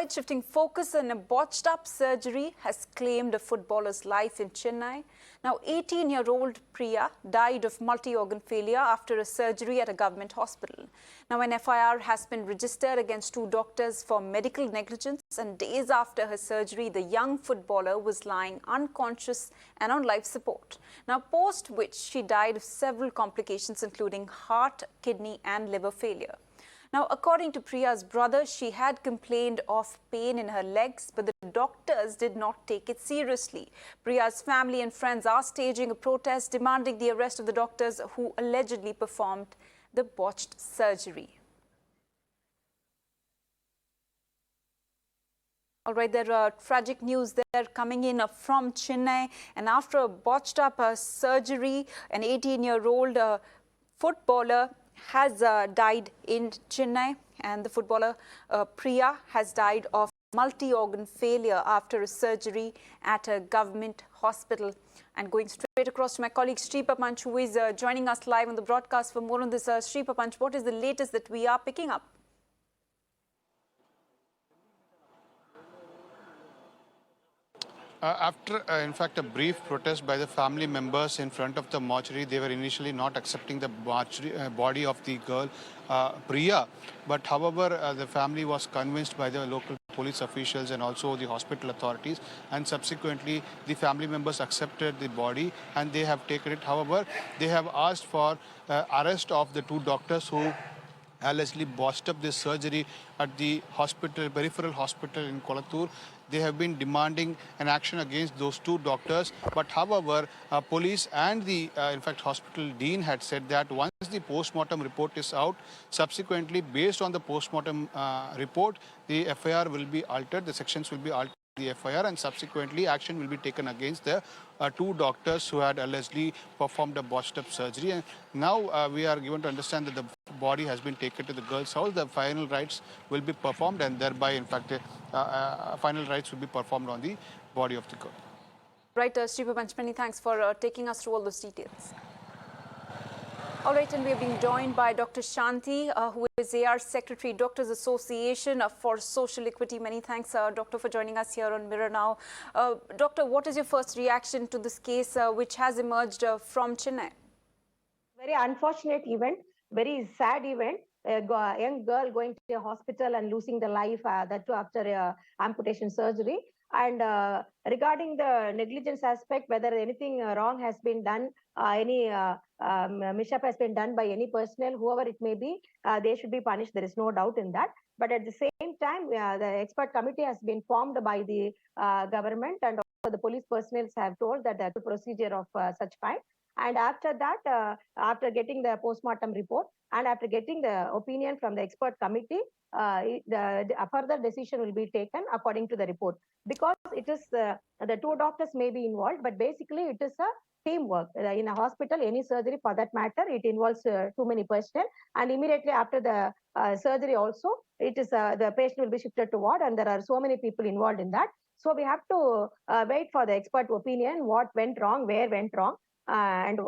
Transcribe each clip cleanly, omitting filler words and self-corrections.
right, shifting focus, and a botched up surgery has claimed a footballer's life in Chennai. Now, 18-year-old Priya died of multi-organ failure after a surgery at a government hospital. Now, an F.I.R. has been registered against two doctors for medical negligence, and days after her surgery, the young footballer was lying unconscious and on life support. Now, post which she died of several complications, including heart, kidney and liver failure. Now, according to Priya's brother, she had complained of pain in her legs, but the doctors did not take it seriously. Priya's family and friends are staging a protest demanding the arrest of the doctors who allegedly performed the botched surgery. All right, there are tragic news there coming in from Chennai, and after a botched up surgery, an 18-year-old footballer has died in Chennai, and the footballer Priya has died of multi-organ failure after a surgery at a government hospital. And going straight across to my colleague Sri Papanch, who is joining us live on the broadcast for more on this. Sri Papanch, what is the latest that we are picking up? After, in fact, a brief protest by the family members in front of the mortuary, they were initially not accepting the body of the girl, Priya. But however, the family was convinced by the local police officials and also the hospital authorities, and subsequently the family members accepted the body and they have taken it. However, they have asked for arrest of the two doctors who allegedly botched up this surgery at the hospital, peripheral hospital in Kolattur. They have been demanding an action against those two doctors. But however, police and the, in fact, hospital dean had said that once the postmortem report is out, subsequently, based on the postmortem report, the F.I.R. will be altered, the sections will be altered. The F.I.R. and subsequently action will be taken against the two doctors who had allegedly performed a botched up surgery. And now we are given to understand that the body has been taken to the girl's house. The final rites will be performed, and thereby, in fact, final rites will be performed on the body of the girl. Right, Sri Papanch, many thanks for taking us through all those details. All right, and we are being joined by Dr. Shanti, who is AR Secretary, Doctors Association for Social Equity. Many thanks, Doctor, for joining us here on Mirror Now. Doctor, what is your first reaction to this case which has emerged from Chennai? Very unfortunate event, very sad event. A young girl going to a hospital and losing the life, that too after amputation surgery. And regarding the negligence aspect, whether anything wrong has been done, any mishap has been done by any personnel, whoever it may be, they should be punished. There is no doubt in that. But at the same time, the expert committee has been formed by the government, and also the police personnel have told that the procedure of such kind. And after that, after getting the postmortem report and after getting the opinion from the expert committee, a further decision will be taken according to the report. Because it is the two doctors may be involved, but basically it is a teamwork. In a hospital, any surgery for that matter, it involves too many personnel. And immediately after the surgery also, it is the patient will be shifted to ward, and there are so many people involved in that. So we have to wait for the expert opinion, what went wrong, where went wrong. And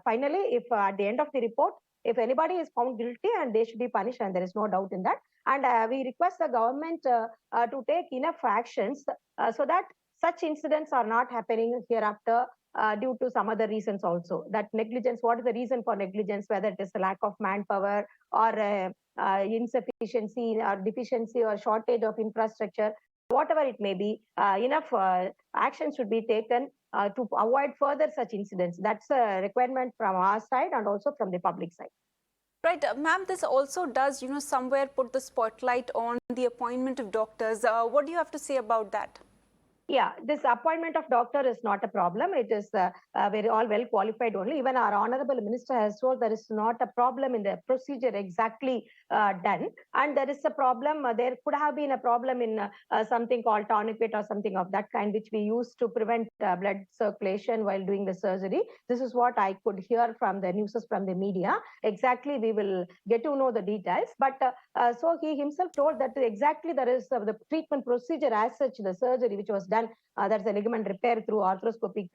finally, if at the end of the report, if anybody is found guilty, and they should be punished, and there is no doubt in that. And we request the government to take enough actions so that such incidents are not happening hereafter due to some other reasons also. That negligence, what is the reason for negligence, whether it is a lack of manpower or insufficiency or deficiency or shortage of infrastructure, whatever it may be, enough action should be taken to avoid further such incidents. That's a requirement from our side and also from the public side. Right, ma'am, this also does, somewhere put the spotlight on the appointment of doctors. What do you have to say about that? Yeah, this appointment of doctor is not a problem. It is very all well qualified only. Even our honorable minister has told there is not a problem in the procedure exactly done. And there is a problem, there could have been a problem in something called tourniquet or something of that kind, which we use to prevent blood circulation while doing the surgery. This is what I could hear from the news from the media. Exactly, we will get to know the details. But so he himself told that exactly there is the treatment procedure as such, the surgery which was done done, that's a ligament repair through arthroscopic,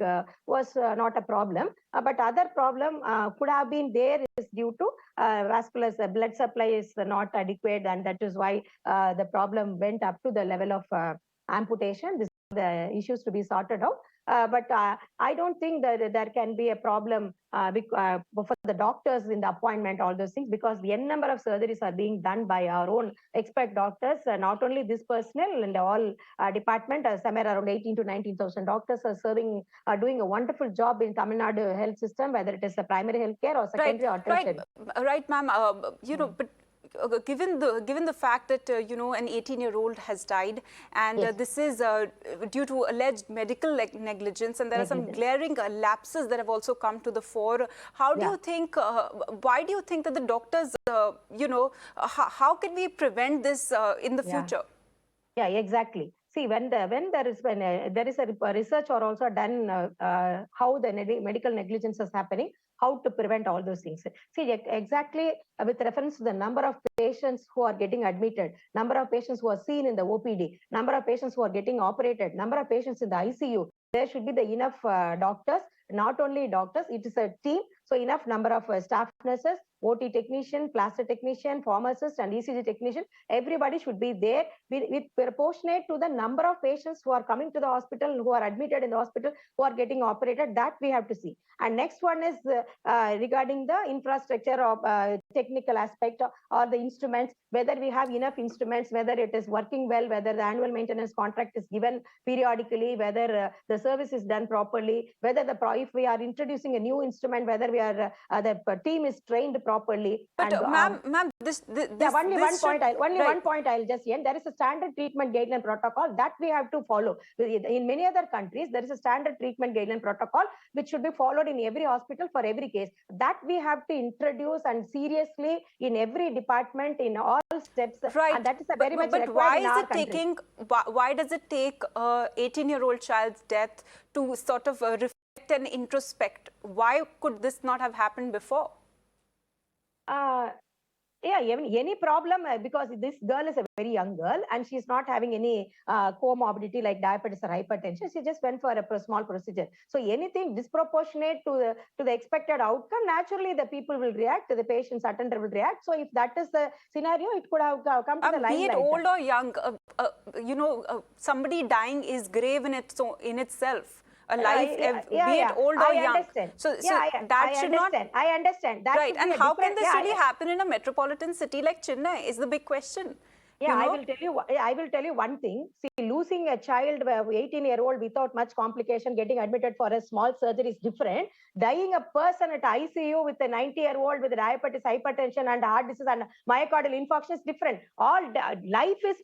was not a problem. But other problem could have been there is due to vascular blood supply is not adequate, and that is why the problem went up to the level of amputation. This is the issues to be sorted out. But I don't think that there can be a problem for the doctors in the appointment, all those things, because the n number of surgeries are being done by our own expert doctors. Not only this personnel in the all department, somewhere around 18 to 19,000 doctors are serving, doing a wonderful job in Tamil Nadu health system, whether it is a primary health care or secondary or tertiary. Right, ma'am. But given the fact that an 18-year-old has died, and this is due to alleged medical negligence, and there are some glaring lapses that have also come to the fore. How do you think? Why do you think that the doctors, how can we prevent this in the future? Yeah, exactly. See, when there is a research or also done how the medical negligence is happening, how to prevent all those things. See, exactly with reference to the number of patients who are getting admitted, number of patients who are seen in the OPD, number of patients who are getting operated, number of patients in the ICU, there should be the enough doctors, not only doctors, it is a team. So enough number of staff nurses, OT technician, plaster technician, pharmacist, and ECG technician. Everybody should be there with proportionate to the number of patients who are coming to the hospital, who are admitted in the hospital, who are getting operated. That we have to see. And next one is regarding the infrastructure of technical aspect or the instruments, whether we have enough instruments, whether it is working well, whether the annual maintenance contract is given periodically, whether the service is done properly, whether if we are introducing a new instrument, whether we are the team is trained properly. But ma'am, only one point I'll just end. There is a standard treatment guideline protocol that we have to follow. In many other countries, there is a standard treatment guideline protocol which should be followed in every hospital for every case. That we have to introduce and seriously in every department, in all steps. Right. And that is a very much But why is it country. taking? Why does it take an 18-year-old child's death to sort of reflect and introspect? Why could this not have happened before? Yeah, any problem, because this girl is a very young girl and she's not having any comorbidity like diabetes or hypertension. She just went for a small procedure. So anything disproportionate to the expected outcome, naturally the people will react, the patient's attender will react. So if that is the scenario, it could have come to the limelight. Be it old or young, somebody dying is grave in itself. A life, be it old or young. Understand. So that should not. I understand. That right. And how can this really happen in a metropolitan city like Chennai is the big question. Yeah, I will tell you one thing. See, losing a child, 18-year-old without much complication, getting admitted for a small surgery is different. Dying a person at ICU with a 90-year-old with diabetes, hypertension, and heart disease and myocardial infarction is different. Life is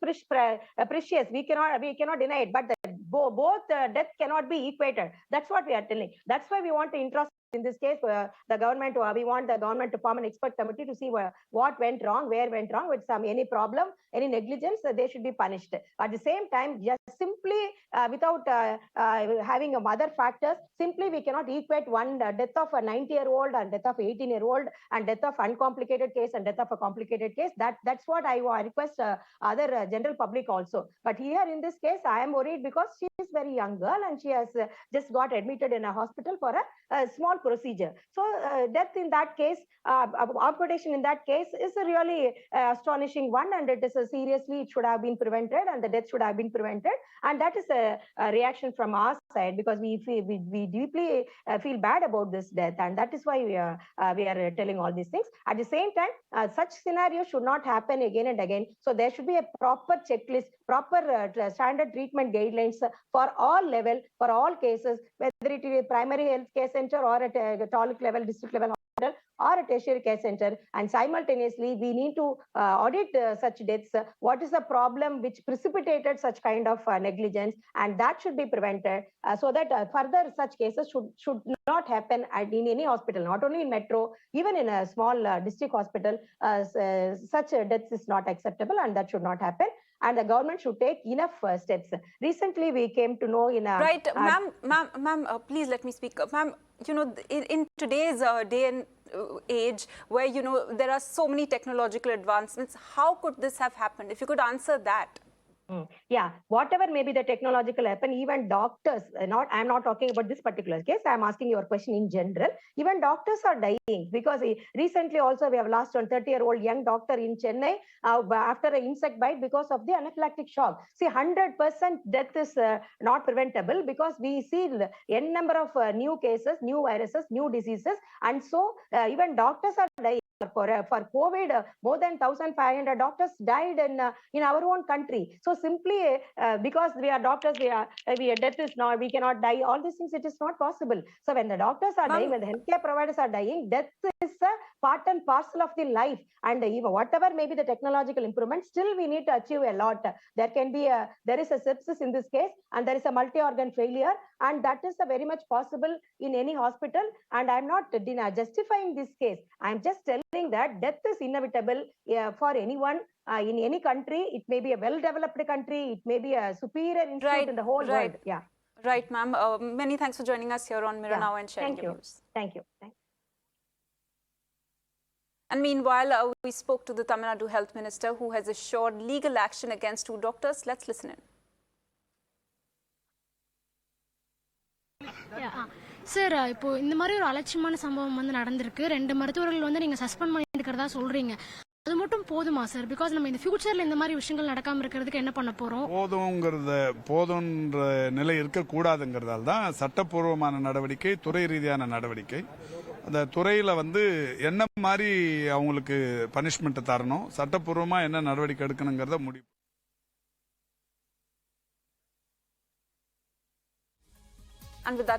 precious. We cannot deny it. But both death cannot be equated. That's what we are telling. That's why we want to introspect. In this case, we want the government to form an expert committee to see what went wrong, where went wrong, with any problem, any negligence, they should be punished. At the same time, just simply without having other factors, simply we cannot equate one death of a 90-year-old and death of 18-year-old and death of uncomplicated case and death of a complicated case. That's what I request other general public also. But here in this case, I am worried because she is a very young girl and she has just got admitted in a hospital for a small procedure. So death in that case, amputation in that case is a really astonishing one, and it is seriously, it should have been prevented and the death should have been prevented. And that is a reaction from our side, because we deeply feel bad about this death, and that is why we are telling all these things. At the same time, such scenarios should not happen again and again. So there should be a proper checklist, proper standard treatment guidelines for all level, for all cases, whether it is a primary health care center or at a taluk level, district level hospital, or a tertiary care center. And simultaneously, we need to audit such deaths. What is the problem which precipitated such kind of negligence? And that should be prevented so that further such cases should not happen in any hospital, not only in metro, even in a small district hospital. Such deaths is not acceptable, and that should not happen. And the government should take enough steps. Recently, we came to know in a... Right, ma'am, please let me speak. Ma'am, in today's day and age where, there are so many technological advancements, how could this have happened? If you could answer that. Yeah, whatever may be the technological weapon, even doctors, I'm not talking about this particular case. I'm asking your question in general. Even doctors are dying because recently also we have lost a 30-year-old young doctor in Chennai after an insect bite because of the anaphylactic shock. See, 100% death is not preventable because we see n number of new cases, new viruses, new diseases, and so even doctors are dying. For COVID, more than 1,500 doctors died in our own country. So simply because we are doctors, we death is not, we cannot die. All these things, it is not possible. So when the doctors are dying, when the healthcare providers are dying, death is a part and parcel of the life. And even whatever may be the technological improvement, still we need to achieve a lot. There is a sepsis in this case, and there is a multi-organ failure, and that is very much possible in any hospital. And I'm not justifying this case. I'm just telling that death is inevitable for anyone in any country. It may be a well-developed country. It may be a superior institute in the whole world. Yeah. Right, ma'am. Many thanks for joining us here on Mirror Now and sharing your views. Thank you. And meanwhile, we spoke to the Tamil Nadu Health Minister, who has assured legal action against 2 doctors. Let's listen in. Sir, இப்போ இந்த மாதிரி ஒரு அலட்சியமான சம்பவம் வந்து நடந்திருக்கு. 2 மருத்துவர்கள் வந்து நீங்க சஸ்பெண்ட் பண்ணிருக்கிறதா சொல்றீங்க. அது மட்டும் போதுமா சார்? பிகாஸ் நம்ம இந்த ஃபியூச்சர்ல இந்த மாதிரி விஷயங்கள் நடக்காம இருக்கிறதுக்கு என்ன பண்ண போறோம்? போதும்ன்ற நிலை இருக்கக்கூடாதுங்கிறதால தான் சட்டப்பூர்வமான நடவடிக்கை, துறை ரீதியான நடவடிக்கை. அந்த துறையில வந்து என்ன மாதிரி அவங்களுக்கு பனிஷ்மெண்ட் தரணும், சட்டப்பூர்வமா என்ன நடவடிக்கை எடுக்கணுங்கிறத முடிவு. And with that,